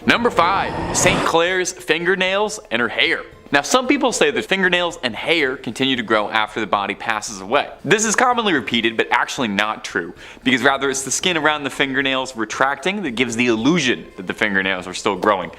Number 5. St. Clair's fingernails and her hair. Now, some people say that fingernails and hair continue to grow after the body passes away. This is commonly repeated, but actually not true, because rather it's the skin around the fingernails retracting that gives the illusion that the fingernails are still growing.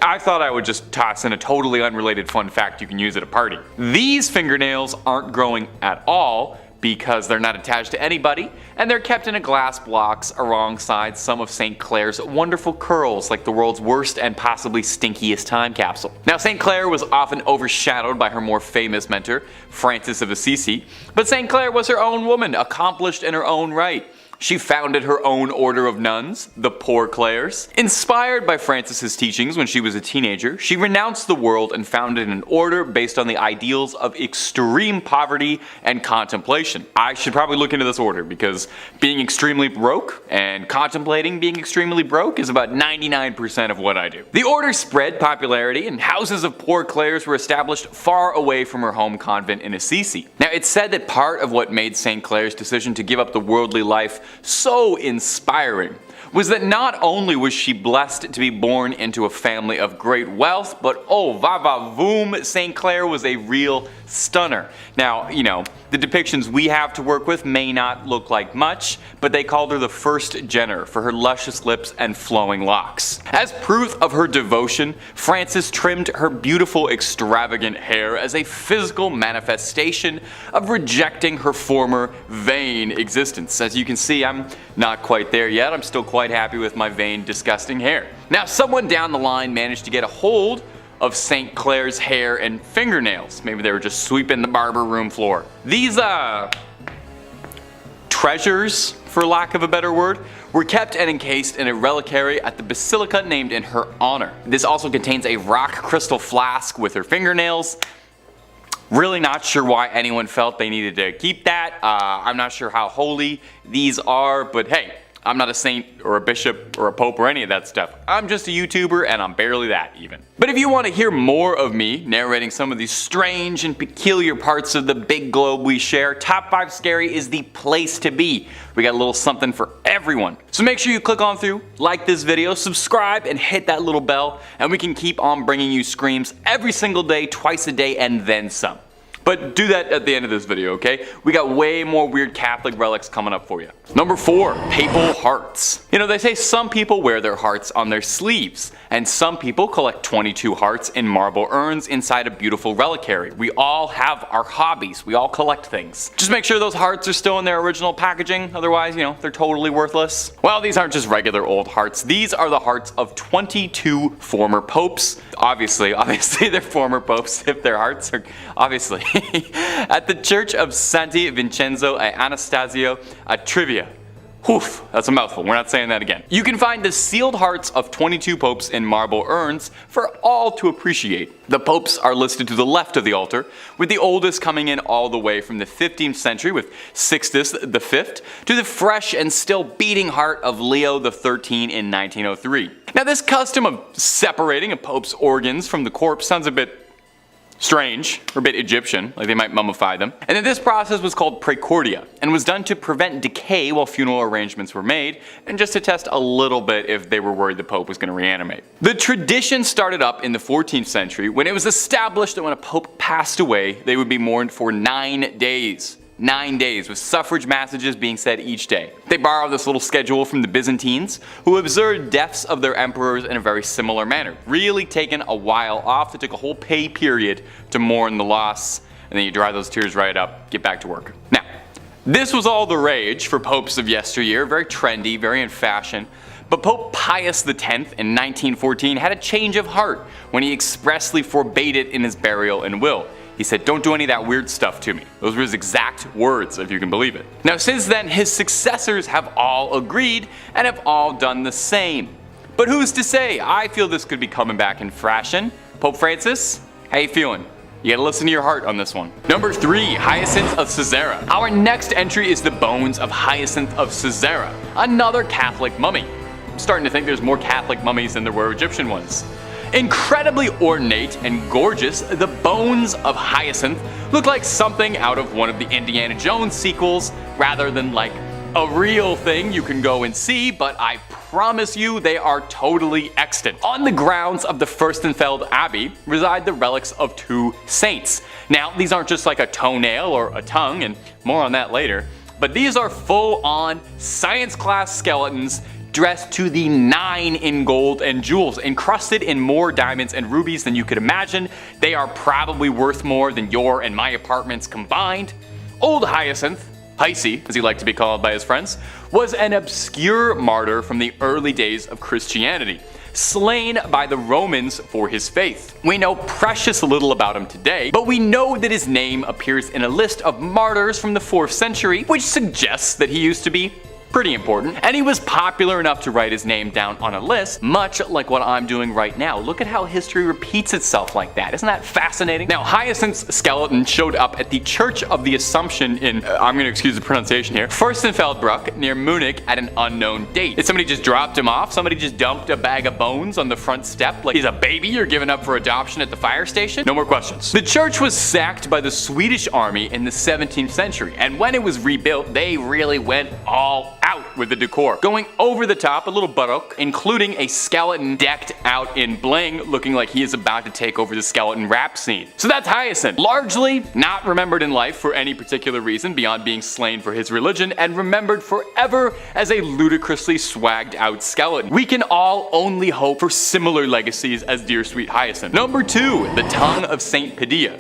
I thought I would just toss in a totally unrelated fun fact you can use at a party. These fingernails aren't growing at all, because they're not attached to anybody, and they're kept in a glass box alongside some of St. Clair's wonderful curls, like the world's worst and possibly stinkiest time capsule. Now, St. Clair was often overshadowed by her more famous mentor, Francis of Assisi, but St. Clair was her own woman, accomplished in her own right. She founded her own order of nuns, the Poor Clares. Inspired by Francis's teachings when she was a teenager, she renounced the world and founded an order based on the ideals of extreme poverty and contemplation. I should probably look into this order because being extremely broke and contemplating being extremely broke is about 99% of what I do. The order spread popularity and houses of Poor Clares were established far away from her home convent in Assisi. Now, it's said that part of what made St. Clair's decision to give up the worldly life so inspiring was that not only was she blessed to be born into a family of great wealth, but oh va-va-voom, St. Clair was a real stunner. Now, you know, the depictions we have to work with may not look like much, but they called her the first Jenner for her luscious lips and flowing locks. As proof of her devotion, Frances trimmed her beautiful extravagant hair as a physical manifestation of rejecting her former vain existence. As you can see, I'm not quite there yet. I'm still quite happy with my vain, disgusting hair. Now, someone down the line managed to get a hold of St. Clair's hair and fingernails. Maybe they were just sweeping the barber room floor. These treasures, for lack of a better word, were kept and encased in a reliquary at the basilica named in her honor. This also contains a rock crystal flask with her fingernails. Really not sure why anyone felt they needed to keep that. I'm not sure how holy these are, but hey, I'm not a saint or a bishop or a pope or any of that stuff. I'm just a YouTuber and I'm barely that even. But if you want to hear more of me narrating some of these strange and peculiar parts of the big globe we share, Top 5 Scary is the place to be. We got a little something for everyone. So make sure you click on through, like this video, subscribe, and hit that little bell, and we can keep on bringing you screams every single day, twice a day, and then some. But do that at the end of this video, okay? We got way more weird Catholic relics coming up for you. Number 4, Papal Hearts. You know, they say some people wear their hearts on their sleeves, and some people collect 22 hearts in marble urns inside a beautiful reliquary. We all have our hobbies. We all collect things. Just make sure those hearts are still in their original packaging, otherwise, you know, they're totally worthless. Well, these aren't just regular old hearts. These are the hearts of 22 former popes. Obviously they're former popes if their hearts are, obviously. At the Church of Santi Vincenzo e Anastasio a Trivia. Oof, that's a mouthful, we're not saying that again. You can find the sealed hearts of 22 popes in marble urns for all to appreciate. The popes are listed to the left of the altar, with the oldest coming in all the way from the 15th century with Sixtus V to the fresh and still beating heart of Leo XIII in 1903. Now, this custom of separating a pope's organs from the corpse sounds a bit strange, or a bit Egyptian, like they might mummify them. And then this process was called praecordia, and was done to prevent decay while funeral arrangements were made, and just to test a little bit if they were worried the Pope was going to reanimate. The tradition started up in the 14th century when it was established that when a Pope passed away, they would be mourned for 9 days. 9 days, with suffrage massages being said each day. They borrowed this little schedule from the Byzantines, who observed deaths of their emperors in a very similar manner. Really taking a while off. They took a whole pay period to mourn the loss, and then you dry those tears right up, get back to work. Now, this was all the rage for popes of yesteryear, very trendy, very in fashion. But Pope Pius X in 1914 had a change of heart when he expressly forbade it in his burial and will. He said, "Don't do any of that weird stuff to me." Those were his exact words, if you can believe it. Now, since then, his successors have all agreed and have all done the same. But who's to say? I feel this could be coming back in fashion. Pope Francis, how you feeling? You gotta listen to your heart on this one. Number 3, Hyacinth of Caesarea. Our next entry is the bones of Hyacinth of Caesarea, another Catholic mummy. I'm starting to think there's more Catholic mummies than there were Egyptian ones. Incredibly ornate and gorgeous, the bones of Hyacinth look like something out of one of the Indiana Jones sequels rather than like a real thing you can go and see, but I promise you they are totally extant. On the grounds of the Furstenfeld Abbey reside the relics of 2 saints. Now, these aren't just like a toenail or a tongue, and more on that later, but these are full-on science class skeletons dressed to the 9 in gold and jewels, encrusted in more diamonds and rubies than you could imagine. They are probably worth more than your and my apartments combined. Old Hyacinth, Hisey, as he liked to be called by his friends, was an obscure martyr from the early days of Christianity, slain by the Romans for his faith. We know precious little about him today, but we know that his name appears in a list of martyrs from the 4th century, which suggests that he used to be pretty important, and he was popular enough to write his name down on a list, much like what I'm doing right now. Look at how history repeats itself like that. Isn't that fascinating? Now, Hyacinth's skeleton showed up at the Church of the Assumption in, I'm going to excuse the pronunciation here, Furstenfeldbruck near Munich at an unknown date. Did somebody just dropped him off? Somebody just dumped a bag of bones on the front step like he's a baby you're giving up for adoption at the fire station? No more questions. The church was sacked by the Swedish army in the 17th century, and when it was rebuilt, they really went all out with the decor, going over the top, a little baroque, including a skeleton decked out in bling, looking like he is about to take over the skeleton rap scene. So that's Hyacinth, largely not remembered in life for any particular reason beyond being slain for his religion, and remembered forever as a ludicrously swagged out skeleton. We can all only hope for similar legacies as dear sweet Hyacinth. Number 2, the tongue of Saint Padilla.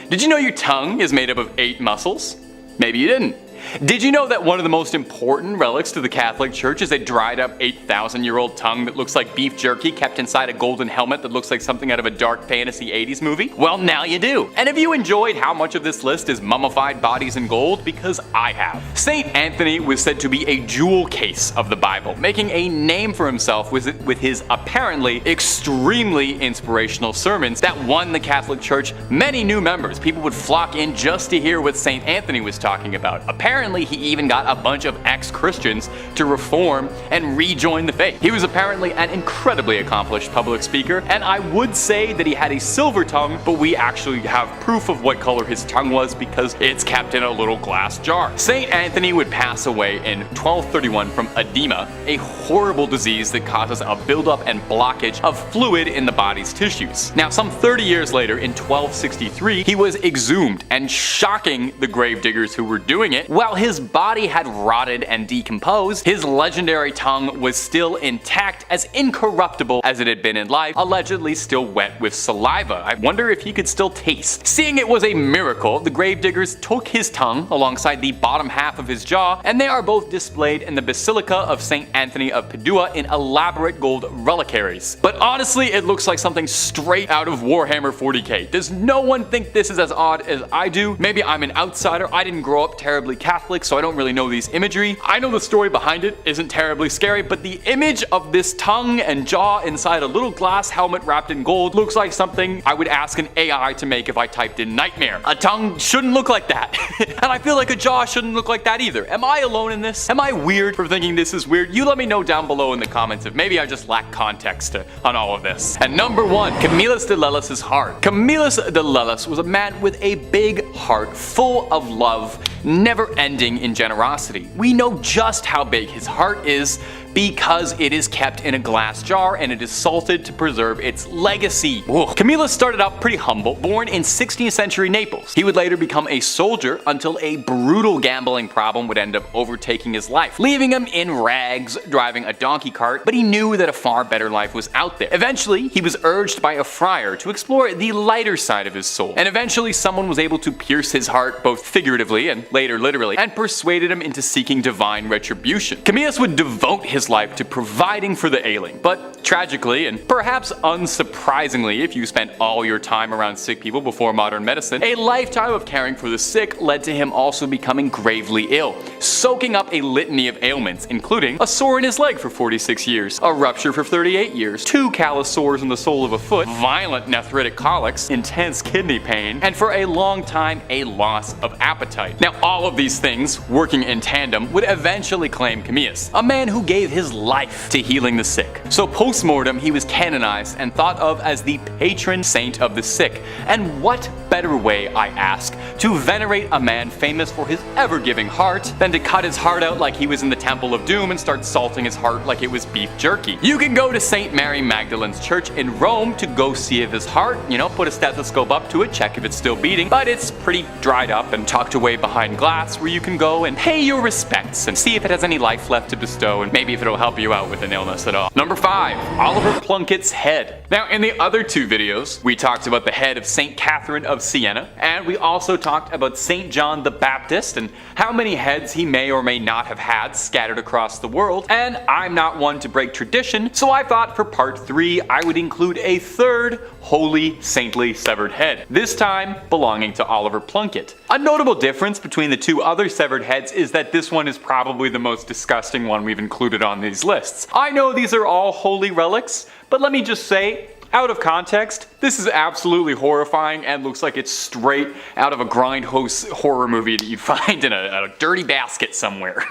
Did you know your tongue is made up of 8 muscles? Maybe you didn't. Did you know that one of the most important relics to the Catholic Church is a dried up 8,000-year-old tongue that looks like beef jerky kept inside a golden helmet that looks like something out of a dark fantasy 80s movie? Well, now you do. And have you enjoyed how much of this list is mummified bodies in gold? Because I have. St. Anthony was said to be a jewel case of the Bible, making a name for himself with his apparently extremely inspirational sermons that won the Catholic Church many new members. People would flock in just to hear what St. Anthony was talking about. Apparently, he even got a bunch of ex-Christians to reform and rejoin the faith. He was apparently an incredibly accomplished public speaker, and I would say that he had a silver tongue, but we actually have proof of what color his tongue was because it's kept in a little glass jar. St. Anthony would pass away in 1231 from edema, a horrible disease that causes a buildup and blockage of fluid in the body's tissues. Now, some 30 years later, in 1263, he was exhumed, and shocking the gravediggers who were doing it, while his body had rotted and decomposed, his legendary tongue was still intact, as incorruptible as it had been in life, allegedly still wet with saliva. I wonder if he could still taste. Seeing it was a miracle, the gravediggers took his tongue alongside the bottom half of his jaw, and they are both displayed in the Basilica of St. Anthony of Padua in elaborate gold reliquaries. But honestly, it looks like something straight out of Warhammer 40k. Does no one think this is as odd as I do? Maybe I'm an outsider. I didn't grow up terribly Catholic, so I don't really know these imagery. I know the story behind it isn't terribly scary, but the image of this tongue and jaw inside a little glass helmet wrapped in gold looks like something I would ask an AI to make if I typed in nightmare. A tongue shouldn't look like that. And I feel like a jaw shouldn't look like that either. Am I alone in this? Am I weird for thinking this is weird? You let me know down below in the comments if maybe I just lack context on all of this. And number 1, Camillus de Lellis' heart. Camillus de Lellis was a man with a big heart full of love, never ending in generosity. We know just how big his heart is because it is kept in a glass jar and it is salted to preserve its legacy. Camillus started out pretty humble, born in 16th century Naples. He would later become a soldier until a brutal gambling problem would end up overtaking his life, leaving him in rags driving a donkey cart, but he knew that a far better life was out there. Eventually, he was urged by a friar to explore the lighter side of his soul, and eventually someone was able to pierce his heart both figuratively and later literally, and persuaded him into seeking divine retribution. Camillus would devote his life to providing for the ailing, but tragically, and perhaps unsurprisingly if you spent all your time around sick people before modern medicine, a lifetime of caring for the sick led to him also becoming gravely ill, soaking up a litany of ailments, including a sore in his leg for 46 years, a rupture for 38 years, 2 callous sores in the sole of a foot, violent nephritic colics, intense kidney pain, and for a long time, a loss of appetite. Now, all of these things, working in tandem, would eventually claim Camillus, a man who gave his life to healing the sick. So post-mortem, he was canonized and thought of as the patron saint of the sick. And what better way, I ask, to venerate a man famous for his ever-giving heart than to cut his heart out like he was in the Temple of Doom and start salting his heart like it was beef jerky. You can go to St. Mary Magdalene's Church in Rome to go see if his heart, put a stethoscope up to it, check if it's still beating, but it's pretty dried up and tucked away behind glass where you can go and pay your respects and see if it has any life left to bestow and maybe if it'll help you out with an illness at all. Number 5. Oliver Plunkett's head. Now in the other 2 videos, we talked about the head of St. Catherine of Siena, and we also talked about St. John the Baptist and how many heads he may or may not have had scattered across the world, and I'm not one to break tradition, so I thought for part 3 I would include a 3rd holy saintly severed head, this time belonging to Oliver Plunkett. A notable difference between the 2 other severed heads is that this one is probably the most disgusting one we've included on these lists. I know these are all holy relics, but let me just say, out of context, this is absolutely horrifying and looks like it's straight out of a grindhouse horror movie that you'd find in a dirty basket somewhere.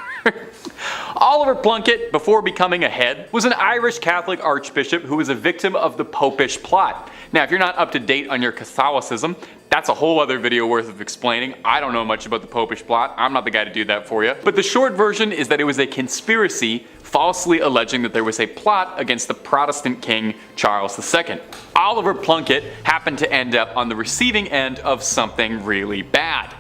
Oliver Plunkett, before becoming a head, was an Irish Catholic archbishop who was a victim of the Popish plot. Now, if you're not up to date on your Catholicism, that's a whole other video worth of explaining. I don't know much about the Popish plot. I'm not the guy to do that for you. But the short version is that it was a conspiracy falsely alleging that there was a plot against the Protestant king Charles II. Oliver Plunkett happened to end up on the receiving end of something really bad.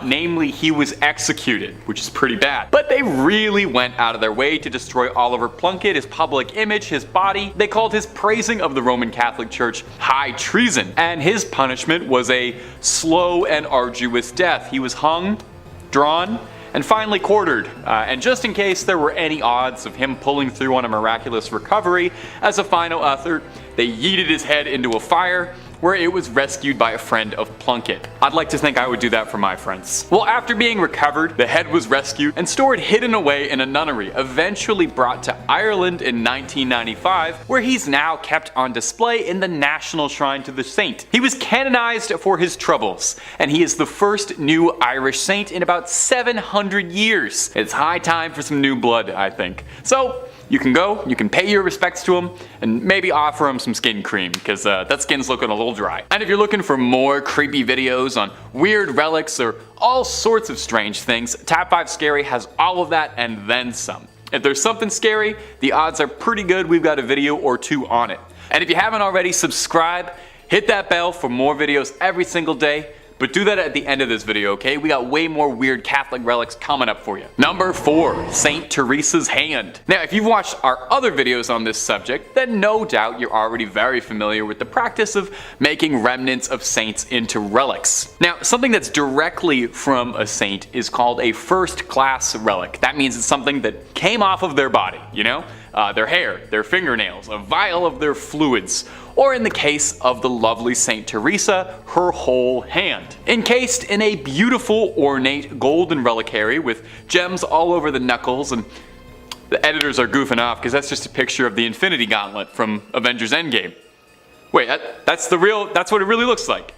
Namely, he was executed, which is pretty bad. But they really went out of their way to destroy Oliver Plunkett, his public image, his body. They called his praising of the Roman Catholic Church high treason, and his punishment was a slow and arduous death. He was hung, drawn, and finally quartered. And just in case there were any odds of him pulling through on a miraculous recovery, as a final effort, they yeeted his head into a fire, where it was rescued by a friend of Plunkett. I'd like to think I would do that for my friends. Well, after being recovered, the head was rescued and stored hidden away in a nunnery, eventually brought to Ireland in 1995, where he's now kept on display in the National Shrine to the Saint. He was canonized for his troubles, and he is the first new Irish saint in about 700 years. It's high time for some new blood, I think. So, you can go, you can pay your respects to him, and maybe offer him some skin cream, because that skin's looking a little dry. And if you're looking for more creepy videos on weird relics or all sorts of strange things, Tab 5 Scary has all of that and then some. If there's something scary, the odds are pretty good we've got a video or 2 on it. And if you haven't already, subscribe, hit that bell for more videos every single day. But do that at the end of this video, okay? We got way more weird Catholic relics coming up for you. Number 4. St. Teresas Hand. Now, if you've watched our other videos on this subject, then no doubt you're already very familiar with the practice of making remnants of saints into relics. Now, something that's directly from a saint is called a first-class relic. That means it's something that came off of their body, their hair, their fingernails, a vial of their fluids, or in the case of the lovely St. Teresa, her whole hand. Encased in a beautiful, ornate golden reliquary with gems all over the knuckles, and the editors are goofing off because that's just a picture of the Infinity Gauntlet from Avengers Endgame. Wait, that's what it really looks like.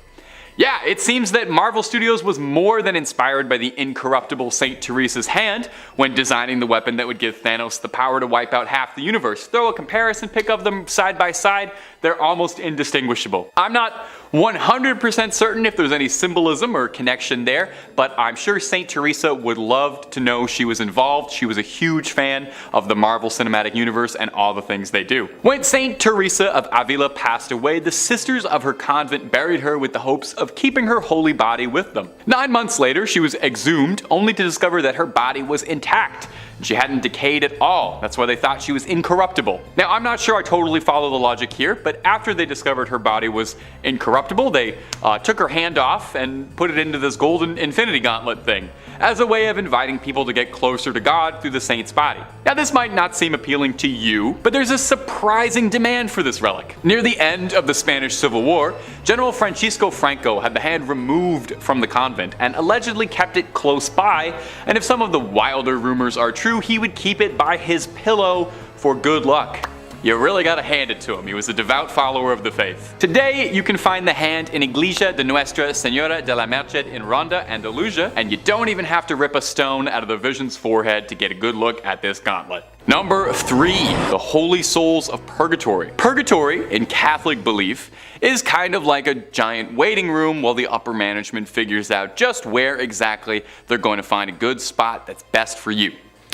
Yeah, it seems that Marvel Studios was more than inspired by the incorruptible St. Teresa's hand when designing the weapon that would give Thanos the power to wipe out half the universe. Throw a comparison pic of them side by side, they're almost indistinguishable. I'm not 100% certain if there's any symbolism or connection there, but I'm sure St. Teresa would love to know she was involved. She was a huge fan of the Marvel Cinematic Universe and all the things they do. When St. Teresa of Avila passed away, the sisters of her convent buried her with the hopes of keeping her holy body with them. 9 months later, she was exhumed, only to discover that her body was intact. She hadn't decayed at all. That's why they thought she was incorruptible. Now, I'm not sure I totally follow the logic here, but after they discovered her body was incorruptible, they took her hand off and put it into this golden Infinity Gauntlet thing, as a way of inviting people to get closer to God through the saint's body. Now, this might not seem appealing to you, but there's a surprising demand for this relic. Near the end of the Spanish Civil War, General Francisco Franco had the hand removed from the convent and allegedly kept it close by, and if some of the wilder rumors are true, he would keep it by his pillow for good luck. You really gotta hand it to him. He was a devout follower of the faith. Today, you can find the hand in Iglesia de Nuestra Señora de la Merced in Ronda, Andalusia, and you don't even have to rip a stone out of the Vision's forehead to get a good look at this gauntlet. Number 3. The Holy Souls of Purgatory. Purgatory, in Catholic belief, is kind of like a giant waiting room while the upper management figures out just where exactly they're going to find a good spot that's best for you.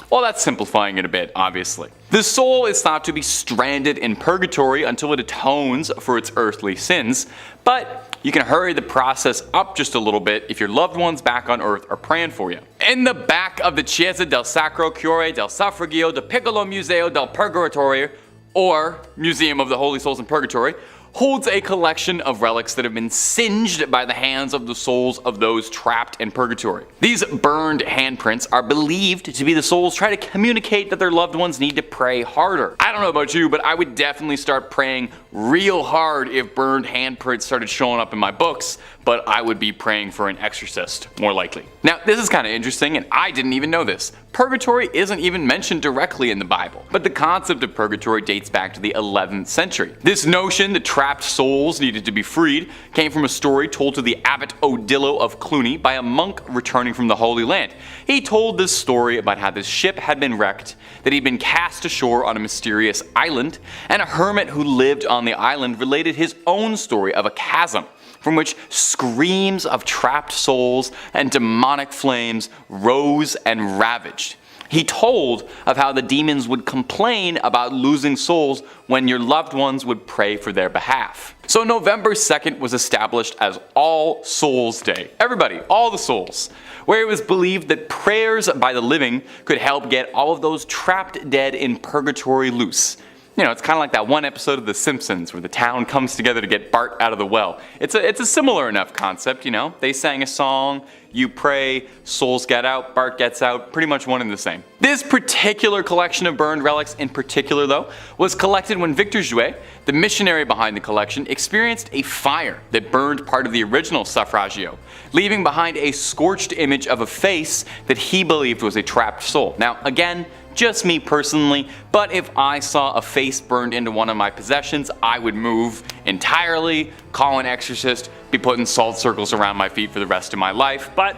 Well, that's simplifying it a bit, obviously. The soul is thought to be stranded in purgatory until it atones for its earthly sins, but you can hurry the process up just a little bit if your loved ones back on earth are praying for you. In the back of the Chiesa del Sacro Cuore del Suffragio del Piccolo Museo del Purgatorio, or Museum of the Holy Souls in Purgatory, holds a collection of relics that have been singed by the hands of the souls of those trapped in purgatory. These burned handprints are believed to be the souls trying to communicate that their loved ones need to pray harder. I don't know about you, but I would definitely start praying real hard if burned handprints started showing up in my books, but I would be praying for an exorcist, more likely. Now, this is kind of interesting, and I didn't even know this. Purgatory isn't even mentioned directly in the Bible, but the concept of purgatory dates back to the 11th century. This notion that trapped souls needed to be freed came from a story told to the Abbot Odilo of Cluny by a monk returning from the Holy Land. He told this story about how this ship had been wrecked, that he'd been cast ashore on a mysterious island, and a hermit who lived on the island related his own story of a chasm from which screams of trapped souls and demonic flames rose and ravaged. He told of how the demons would complain about losing souls when your loved ones would pray for their behalf. So November 2nd was established as All Souls Day. Everybody, all the souls. Where it was believed that prayers by the living could help get all of those trapped dead in purgatory loose. You know, it's kind of like that one episode of The Simpsons where the town comes together to get Bart out of the well. It's a similar enough concept, you know. They sang a song, you pray, souls get out, Bart gets out, pretty much one and the same. This particular collection of burned relics in particular, though, was collected when Victor Jouet, the missionary behind the collection, experienced a fire that burned part of the original suffragio, leaving behind a scorched image of a face that he believed was a trapped soul. Now, again, just me personally, but if I saw a face burned into one of my possessions, I would move entirely, call an exorcist, be putting salt circles around my feet for the rest of my life, but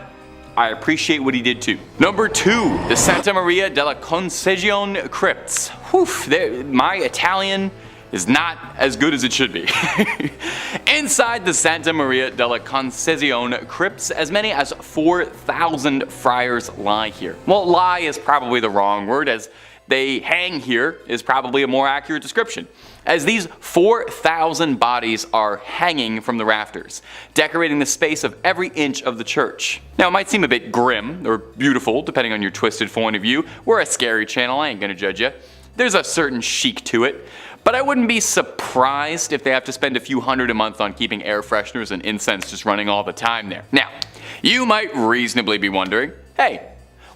I appreciate what he did too. Number 2, the Santa Maria della Concesione crypts. Whew, my Italian is not as good as it should be. Inside the Santa Maria della Concesione crypts, as many as 4,000 friars lie here. Well, lie is probably the wrong word, as they hang here is probably a more accurate description, as these 4,000 bodies are hanging from the rafters, decorating the space of every inch of the church. Now, it might seem a bit grim or beautiful, depending on your twisted point of view. We're a scary channel, I ain't gonna judge you. There's a certain chic to it. But I wouldn't be surprised if they have to spend a few hundred a month on keeping air fresheners and incense just running all the time there. Now, you might reasonably be wondering, hey,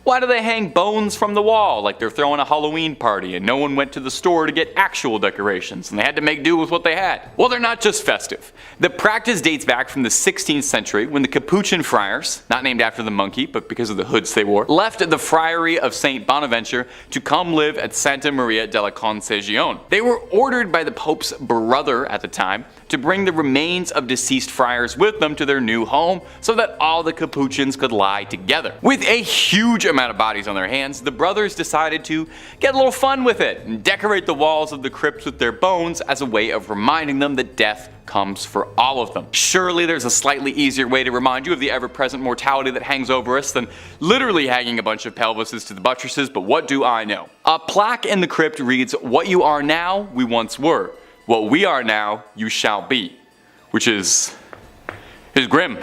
why do they hang bones from the wall like they're throwing a Halloween party and no one went to the store to get actual decorations and they had to make do with what they had? Well, they're not just festive. The practice dates back from the 16th century when the Capuchin friars, not named after the monkey but because of the hoods they wore, left the friary of St. Bonaventure to come live at Santa Maria della Concesione. They were ordered by the Pope's brother at the time to bring the remains of deceased friars with them to their new home so that all the Capuchins could lie together. With a huge amount of bodies on their hands, the brothers decided to get a little fun with it and decorate the walls of the crypts with their bones as a way of reminding them that death comes for all of them. Surely there's a slightly easier way to remind you of the ever-present mortality that hangs over us than literally hanging a bunch of pelvises to the buttresses, but what do I know? A plaque in the crypt reads, "What you are now, we once were. What we are now, you shall be," which is grim.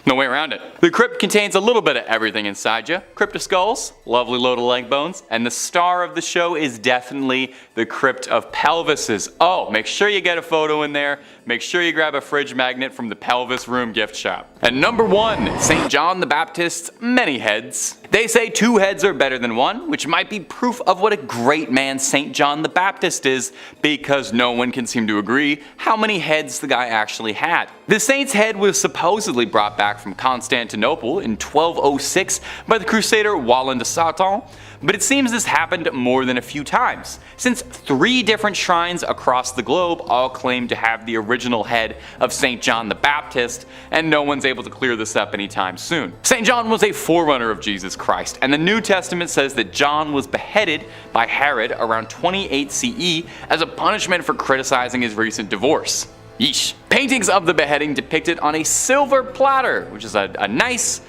No way around it. The crypt contains a little bit of everything inside you. Crypt of skulls, lovely load of leg bones, and the star of the show is definitely the crypt of pelvises. Oh, make sure you get a photo in there. Make sure you grab a fridge magnet from the Pelvis Room gift shop. And number 1, St. John the Baptist's many heads. They say 2 heads are better than 1, which might be proof of what a great man St. John the Baptist is, because no one can seem to agree how many heads the guy actually had. The saint's head was supposedly brought back back from Constantinople in 1206 by the crusader Wallen de Sarton, but it seems this happened more than a few times, since 3 different shrines across the globe all claim to have the original head of St. John the Baptist, and no one's able to clear this up anytime soon. St. John was a forerunner of Jesus Christ, and the New Testament says that John was beheaded by Herod around 28 CE as a punishment for criticizing his recent divorce. Yeesh. Paintings of the beheading depicted on a silver platter, which is a nice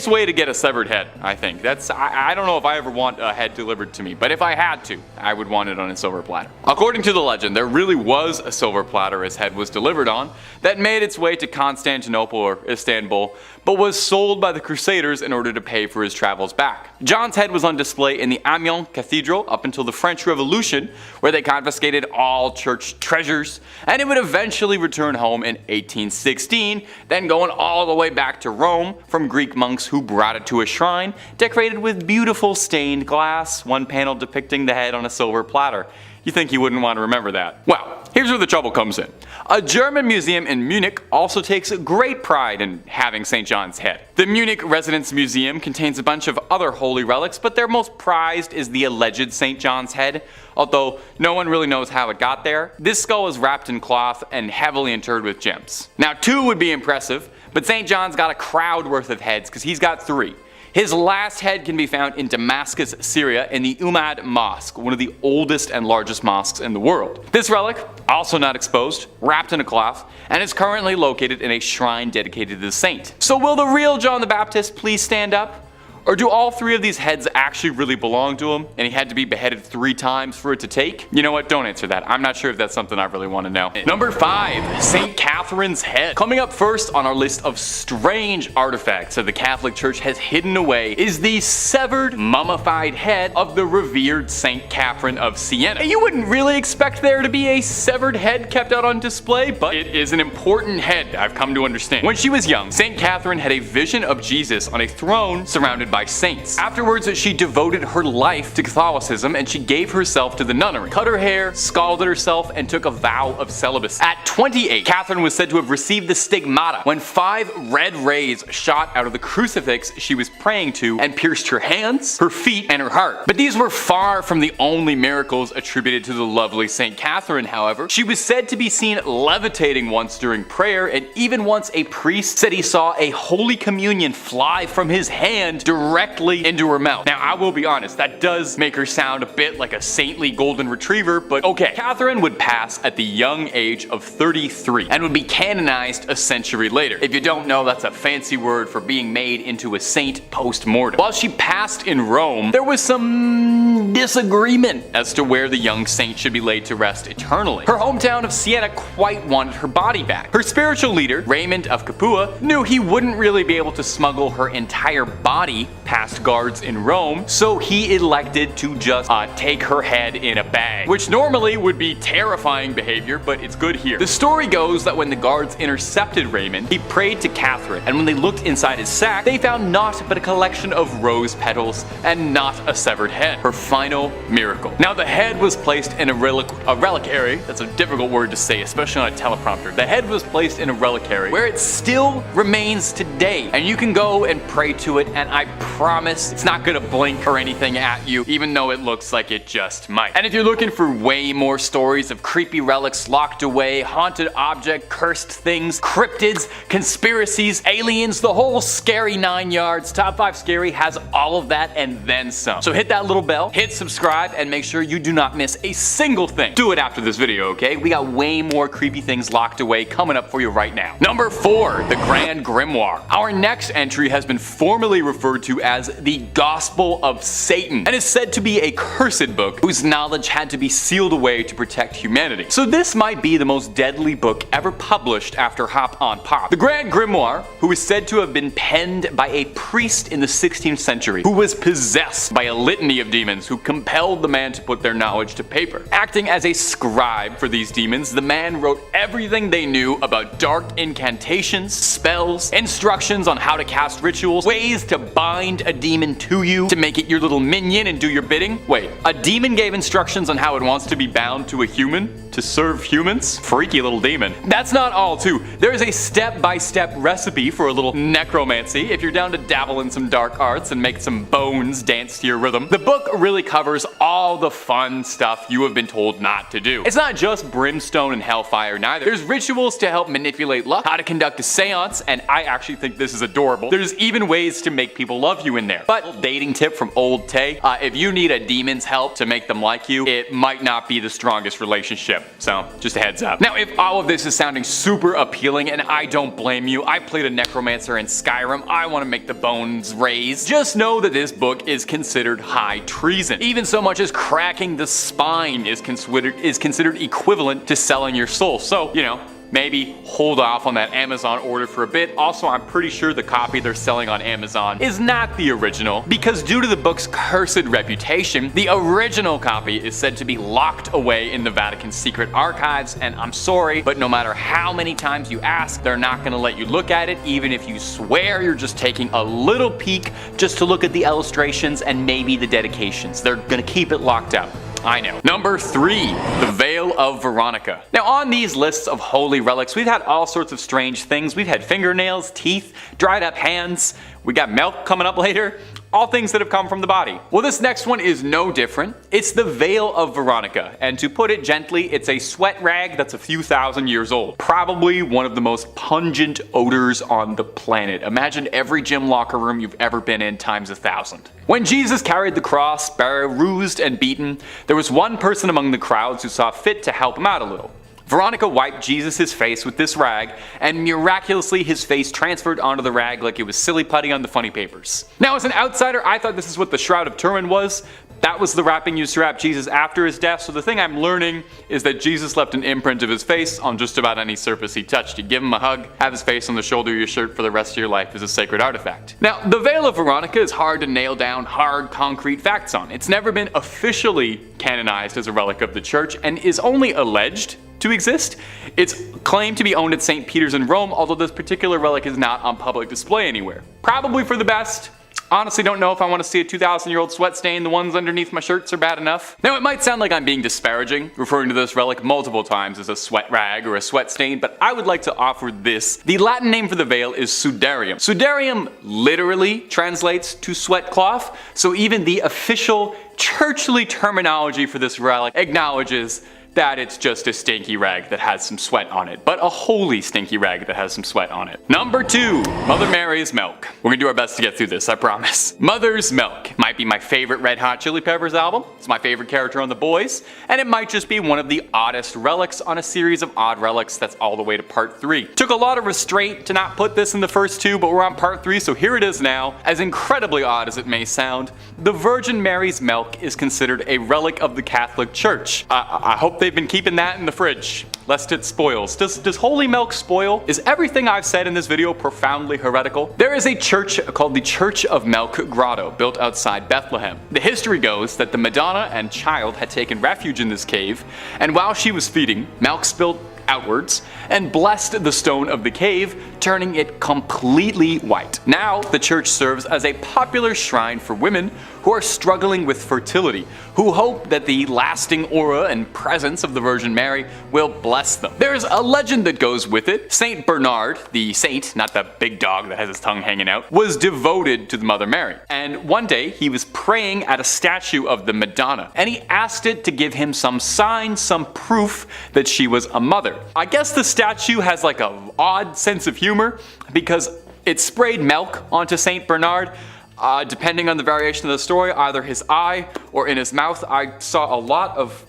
way to get a severed head, I think. I don't know if I ever want a head delivered to me, but if I had to, I would want it on a silver platter. According to the legend, there really was a silver platter his head was delivered on that made its way to Constantinople or Istanbul, but was sold by the Crusaders in order to pay for his travels back. John's head was on display in the Amiens Cathedral up until the French Revolution, where they confiscated all church treasures, and it would eventually return home in 1816, then going all the way back to Rome from Greek monks who brought it to a shrine decorated with beautiful stained glass, one panel depicting the head on a silver platter. You think you wouldn't want to remember that? Well, here's where the trouble comes in. A German museum in Munich also takes great pride in having St. John's head. The Munich Residence Museum contains a bunch of other holy relics, but their most prized is the alleged St. John's head, although no one really knows how it got there. This skull is wrapped in cloth and heavily interred with gems. Now 2 would be impressive, but St. John's got a crowd worth of heads because he's got 3. His last head can be found in Damascus, Syria in the Umayyad Mosque, one of the oldest and largest mosques in the world. This relic, also not exposed, wrapped in a cloth, and is currently located in a shrine dedicated to the saint. So will the real John the Baptist please stand up? Or do all 3 of these heads actually really belong to him, and he had to be beheaded 3 times for it to take? You know what, don't answer that. I'm not sure if that's something I really want to know. Number 5, St. Catherine's head. Coming up first on our list of strange artifacts that the Catholic Church has hidden away is the severed, mummified head of the revered St. Catherine of Siena. You wouldn't really expect there to be a severed head kept out on display, but it is an important head, I've come to understand. When she was young, St. Catherine had a vision of Jesus on a throne surrounded by saints. Afterwards, she devoted her life to Catholicism and she gave herself to the nunnery, cut her hair, scalded herself, and took a vow of celibacy. At 28, Catherine was said to have received the stigmata when 5 red rays shot out of the crucifix she was praying to and pierced her hands, her feet, and her heart. But these were far from the only miracles attributed to the lovely St. Catherine, however. She was said to be seen levitating once during prayer, and even once a priest said he saw a Holy Communion fly from his hand directly into her mouth. Now, I will be honest, that does make her sound a bit like a saintly golden retriever, but okay. Catherine would pass at the young age of 33 and would be canonized a century later. If you don't know, that's a fancy word for being made into a saint post-mortem. While she passed in Rome, there was some disagreement as to where the young saint should be laid to rest eternally. Her hometown of Siena quite wanted her body back. Her spiritual leader, Raymond of Capua, knew he wouldn't really be able to smuggle her entire body past guards in Rome, so he elected to just take her head in a bag, which normally would be terrifying behavior, but it's good here. The story goes that when the guards intercepted Raymond, he prayed to Catherine, and when they looked inside his sack, they found naught but a collection of rose petals and not a severed head. Her final miracle. Now, the head was placed in a reliquary. That's a difficult word to say, especially on a teleprompter. The head was placed in a reliquary where it still remains today, and you can go and pray to it, and I promise it's not gonna blink or anything at you, even though it looks like it just might. And if you're looking for way more stories of creepy relics locked away, haunted object, cursed things, cryptids, conspiracies, aliens, the whole scary 9 yards, Top 5 Scary has all of that and then some. So hit that little bell, hit subscribe, and make sure you do not miss a single thing. Do it after this video, okay? We got way more creepy things locked away coming up for you right now. Number 4, the Grand Grimoire. Our next entry has been formally referred to as the Gospel of Satan, and is said to be a cursed book whose knowledge had to be sealed away to protect humanity. So this might be the most deadly book ever published after Hop on Pop. The Grand Grimoire, who is said to have been penned by a priest in the 16th century, who was possessed by a litany of demons who compelled the man to put their knowledge to paper. Acting as a scribe for these demons, the man wrote everything they knew about dark incantations, spells, instructions on how to cast rituals, ways to bind a demon to you to make it your little minion and do your bidding. Wait, a demon gave instructions on how it wants to be bound to a human to to serve humans. Freaky little demon. That's not all too. There's a step-by-step recipe for a little necromancy if you're down to dabble in some dark arts and make some bones dance to your rhythm. The book really covers all the fun stuff you have been told not to do. It's not just brimstone and hellfire neither. There's rituals to help manipulate luck, how to conduct a seance, and I actually think this is adorable. There's even ways to make people love you in there. But dating tip from old Tay, if you need a demon's help to make them like you, it might not be the strongest relationship. So just a heads up. Now if all of this is sounding super appealing, and I don't blame you, I played a necromancer in Skyrim, I want to make the bones raise. Just know that this book is considered high treason. Even so much as cracking the spine is considered equivalent to selling your soul. So, you know, maybe hold off on that Amazon order for a bit. Also, I'm pretty sure the copy they're selling on Amazon is not the original, because due to the book's cursed reputation, the original copy is said to be locked away in the Vatican's secret archives, and I'm sorry, but no matter how many times you ask, they're not gonna let you look at it, even if you swear you're just taking a little peek just to look at the illustrations and maybe the dedications. They're gonna keep it locked up. I know. Number 3, the Veil of Veronica. Now on these lists of holy relics, we've had all sorts of strange things. We've had fingernails, teeth, dried up hands, we got milk coming up later, all things that have come from the body. Well, this next one is no different. It's the Veil of Veronica, and to put it gently, it's a sweat rag that's a few thousand years old. Probably one of the most pungent odors on the planet. Imagine every gym locker room you've ever been in times 1,000. When Jesus carried the cross, bruised and beaten, there was one person among the crowds who saw fit to help him out a little. Veronica wiped Jesus' face with this rag, and miraculously his face transferred onto the rag like it was silly putty on the funny papers. Now as an outsider, I thought this is what the Shroud of Turin was. That was the wrapping used to wrap Jesus after his death, so the thing I'm learning is that Jesus left an imprint of his face on just about any surface he touched. You give him a hug, have his face on the shoulder of your shirt for the rest of your life as a sacred artifact. Now, the Veil of Veronica is hard to nail down hard, concrete facts on. It's never been officially canonized as a relic of the church, and is only alleged to exist. It's claimed to be owned at St. Peter's in Rome, although this particular relic is not on public display anywhere. Probably for the best. Honestly don't know if I want to see a 2,000-year-old sweat stain. The ones underneath my shirts are bad enough. Now it might sound like I'm being disparaging, referring to this relic multiple times as a sweat rag or a sweat stain, but I would like to offer this. The Latin name for the veil is sudarium. Sudarium literally translates to sweat cloth, so even the official churchly terminology for this relic acknowledges that it's just a stinky rag that has some sweat on it, but a holy stinky rag that has some sweat on it. Number 2, Mother Mary's milk. We're gonna do our best to get through this, I promise. Mother's Milk might be my favorite Red Hot Chili Peppers album. It's my favorite character on The Boys, and it might just be one of the oddest relics on a series of odd relics that's all the way to part 3. Took a lot of restraint to not put this in the first 2, but we're on part 3, so here it is now. As incredibly odd as it may sound, the Virgin Mary's milk is considered a relic of the Catholic Church. I hope they've been keeping that in the fridge, lest it spoils. Does holy milk spoil? Is everything I've said in this video profoundly heretical? There is a church called the Church of Milk Grotto, built outside Bethlehem. The history goes that the Madonna and Child had taken refuge in this cave, and while she was feeding, milk spilled outwards and blessed the stone of the cave, turning it completely white. Now the church serves as a popular shrine for women who are struggling with fertility, who hope that the lasting aura and presence of the Virgin Mary will bless them. There's a legend that goes with it. Saint Bernard, the saint, not the big dog that has his tongue hanging out, was devoted to the Mother Mary. And one day he was praying at a statue of the Madonna, and he asked it to give him some sign, some proof that she was a mother. I guess the statue has like an odd sense of humor because it sprayed milk onto Saint Bernard. Depending on the variation of the story, either his eye or in his mouth. I saw a lot of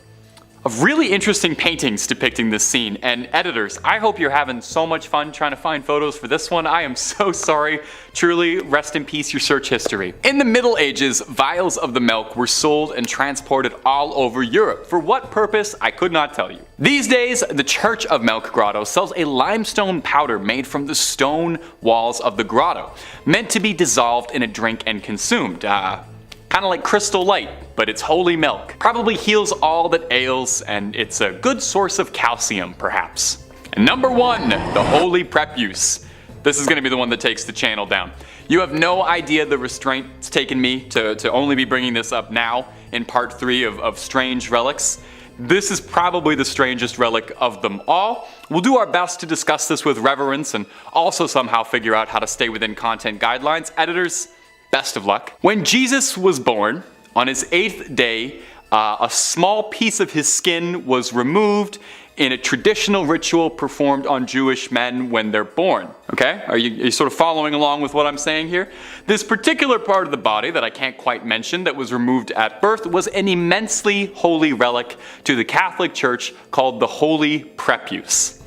really interesting paintings depicting this scene, and editors, I hope you're having so much fun trying to find photos for this one. I am so sorry. Truly, rest in peace your search history. In the Middle Ages, vials of the milk were sold and transported all over Europe. For what purpose, I could not tell you. These days, the Church of Milk Grotto sells a limestone powder made from the stone walls of the grotto, meant to be dissolved in a drink and consumed. Kind of like Crystal Light, but it's holy milk. Probably heals all that ails, and it's a good source of calcium, perhaps. And number 1, the Holy Preuse. This is gonna be the one that takes the channel down. You have no idea the restraint it's taken me to only be bringing this up now in part 3 of Strange Relics. this is probably the strangest relic of them all. We'll do our best to discuss this with reverence and also somehow figure out how to stay within content guidelines. Editors, best of luck. When Jesus was born, on his 8th day, a small piece of his skin was removed in a traditional ritual performed on Jewish men when they're born. Okay? Are you sort of following along with what I'm saying here? This particular part of the body that I can't quite mention that was removed at birth was an immensely holy relic to the Catholic Church called the Holy Preuse.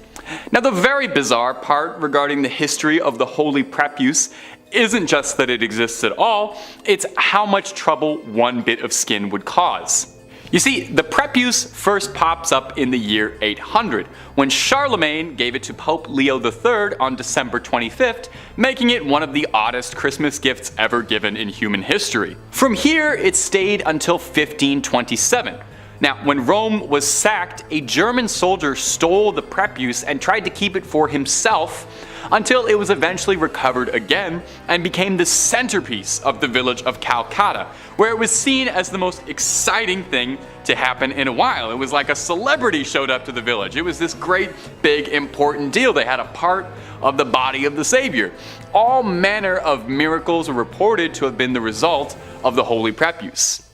Now, the very bizarre part regarding the history of the Holy Preuse isn't just that it exists at all, it's how much trouble one bit of skin would cause. You see, the prepuce first pops up in the year 800, when Charlemagne gave it to Pope Leo III on December 25th, making it one of the oddest Christmas gifts ever given in human history. From here, it stayed until 1527. Now, when Rome was sacked, a German soldier stole the prepuce and tried to keep it for himself until it was eventually recovered again and became the centerpiece of the village of Calcutta, where it was seen as the most exciting thing to happen in a while. It was like a celebrity showed up to the village. It was this great, big, important deal. They had a part of the body of the Savior. All manner of miracles are reported to have been the result of the Holy Preuse.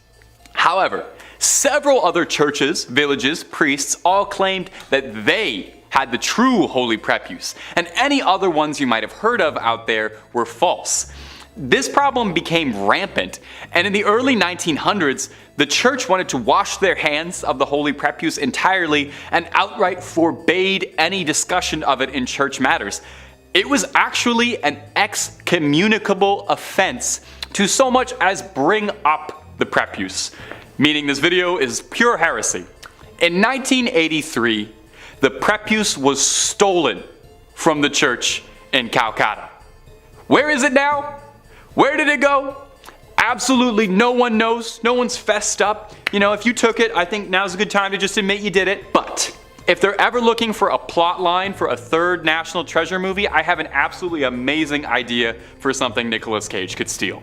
However, several other churches, villages, priests all claimed that they had the true Holy Preuse, and any other ones you might have heard of out there were false. This problem became rampant, and in the early 1900s, the church wanted to wash their hands of the Holy Preuse entirely and outright forbade any discussion of it in church matters. It was actually an excommunicable offense to so much as bring up the prepuce, meaning this video is pure heresy. In 1983, the prepuce was stolen from the church in Calcutta. Where is it now? Where did it go? Absolutely no one knows. No one's fessed up. You know, if you took it, I think now's a good time to just admit you did it. But if they're ever looking for a plot line for a third National Treasure movie, I have an absolutely amazing idea for something Nicolas Cage could steal.